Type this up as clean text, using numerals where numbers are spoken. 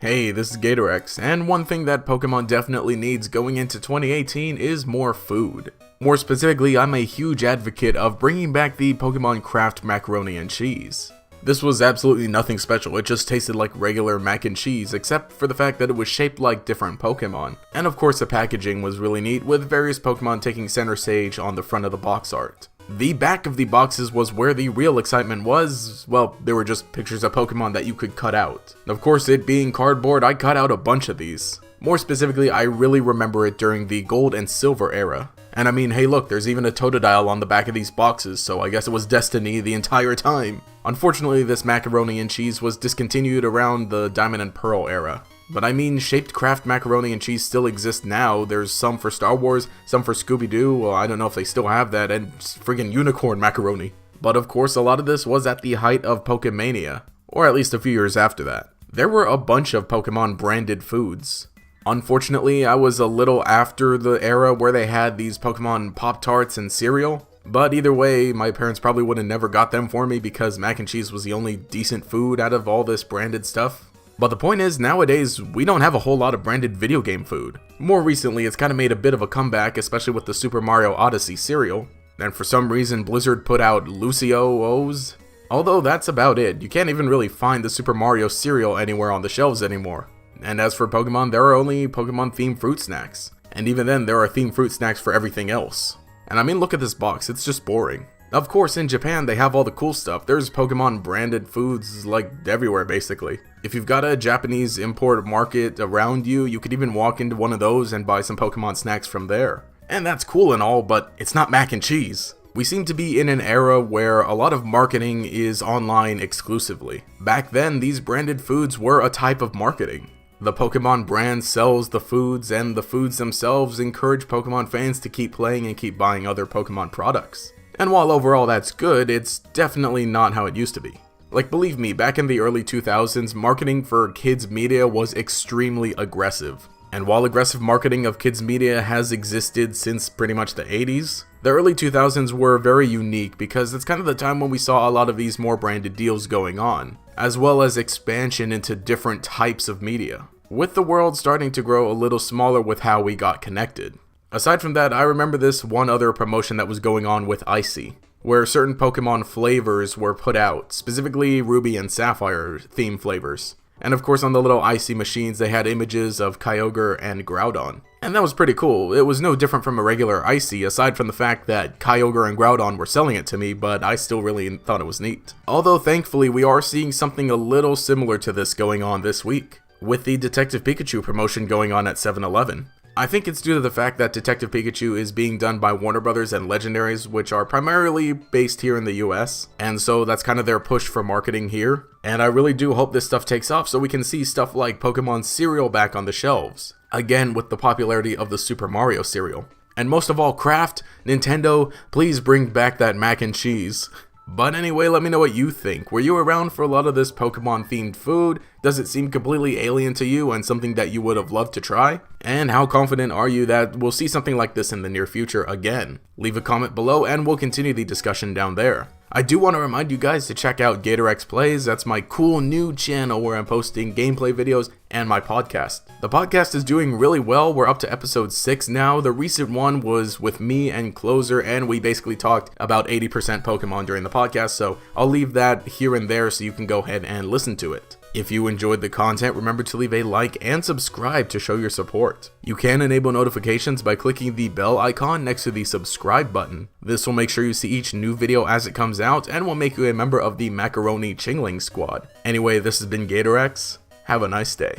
Hey, this is GatorX, and one thing that Pokemon definitely needs going into 2018 is more food. More specifically, I'm a huge advocate of bringing back the Pokemon Craft macaroni and cheese. This was absolutely nothing special, it just tasted like regular mac and cheese, except for the fact that it was shaped like different Pokemon. And of course the packaging was really neat, with various Pokemon taking center stage on the front of the box art. The back of the boxes was where the real excitement was. Well, they were just pictures of Pokemon that you could cut out. Of course, it being cardboard, I cut out a bunch of these. More specifically, I really remember it during the Gold and Silver era. And I mean, hey look, there's even a Totodile on the back of these boxes, so I guess it was destiny the entire time. Unfortunately, this macaroni and cheese was discontinued around the Diamond and Pearl era. But I mean, shaped craft macaroni and cheese still exist now. There's some for Star Wars, some for Scooby-Doo, well, I don't know if they still have that, and friggin' unicorn macaroni. But of course, a lot of this was at the height of Pokemania, or at least a few years after that. There were a bunch of Pokemon branded foods. Unfortunately, I was a little after the era where they had these Pokemon Pop-Tarts and cereal. But either way, my parents probably would have never got them for me because mac and cheese was the only decent food out of all this branded stuff. But the point is, nowadays, we don't have a whole lot of branded video game food. More recently, it's kind of made a bit of a comeback, especially with the Super Mario Odyssey cereal. And for some reason, Blizzard put out Lucio-O's. Although that's about it, you can't even really find the Super Mario cereal anywhere on the shelves anymore. And as for Pokemon, there are only Pokemon-themed fruit snacks. And even then, there are themed fruit snacks for everything else. And I mean, look at this box, it's just boring. Of course, in Japan, they have all the cool stuff. There's Pokemon branded foods like everywhere, basically. If you've got a Japanese import market around you, you could even walk into one of those and buy some Pokemon snacks from there. And that's cool and all, but it's not mac and cheese. We seem to be in an era where a lot of marketing is online exclusively. Back then, these branded foods were a type of marketing. The Pokemon brand sells the foods, and the foods themselves encourage Pokemon fans to keep playing and keep buying other Pokemon products. And while overall that's good, it's definitely not how it used to be. Like, believe me, back in the early 2000s, marketing for kids media was extremely aggressive. And while aggressive marketing of kids media has existed since pretty much the 80s, the early 2000s were very unique because it's kind of the time when we saw a lot of these more branded deals going on, as well as expansion into different types of media, with the world starting to grow a little smaller with how we got connected. Aside from that, I remember this one other promotion that was going on with Icy, where certain Pokemon flavors were put out, specifically Ruby and Sapphire theme flavors. And of course on the little Icy machines they had images of Kyogre and Groudon. And that was pretty cool. It was no different from a regular Icy, aside from the fact that Kyogre and Groudon were selling it to me, but I still really thought it was neat. Although thankfully we are seeing something a little similar to this going on this week, with the Detective Pikachu promotion going on at 7-Eleven. I think it's due to the fact that Detective Pikachu is being done by Warner Brothers and Legendaries, which are primarily based here in the US, and so that's kind of their push for marketing here. And I really do hope this stuff takes off so we can see stuff like Pokemon cereal back on the shelves, again with the popularity of the Super Mario cereal. And most of all, Kraft, Nintendo, please bring back that mac and cheese. But anyway, let me know what you think. Were you around for a lot of this Pokemon themed food? Does it seem completely alien to you and something that you would have loved to try? And how confident are you that we'll see something like this in the near future again? Leave a comment below and we'll continue the discussion down there. I do want to remind you guys to check out GatorX Plays. That's my cool new channel where I'm posting gameplay videos and my podcast. The podcast is doing really well. We're up to episode 6 now. The recent one was with me and Closer, and we basically talked about 80% Pokemon during the podcast, so I'll leave that here and there so you can go ahead and listen to it. If you enjoyed the content, remember to leave a like and subscribe to show your support. You can enable notifications by clicking the bell icon next to the subscribe button. This will make sure you see each new video as it comes out and will make you a member of the Macaroni Chingling Squad. Anyway, this has been GatorX. Have a nice day.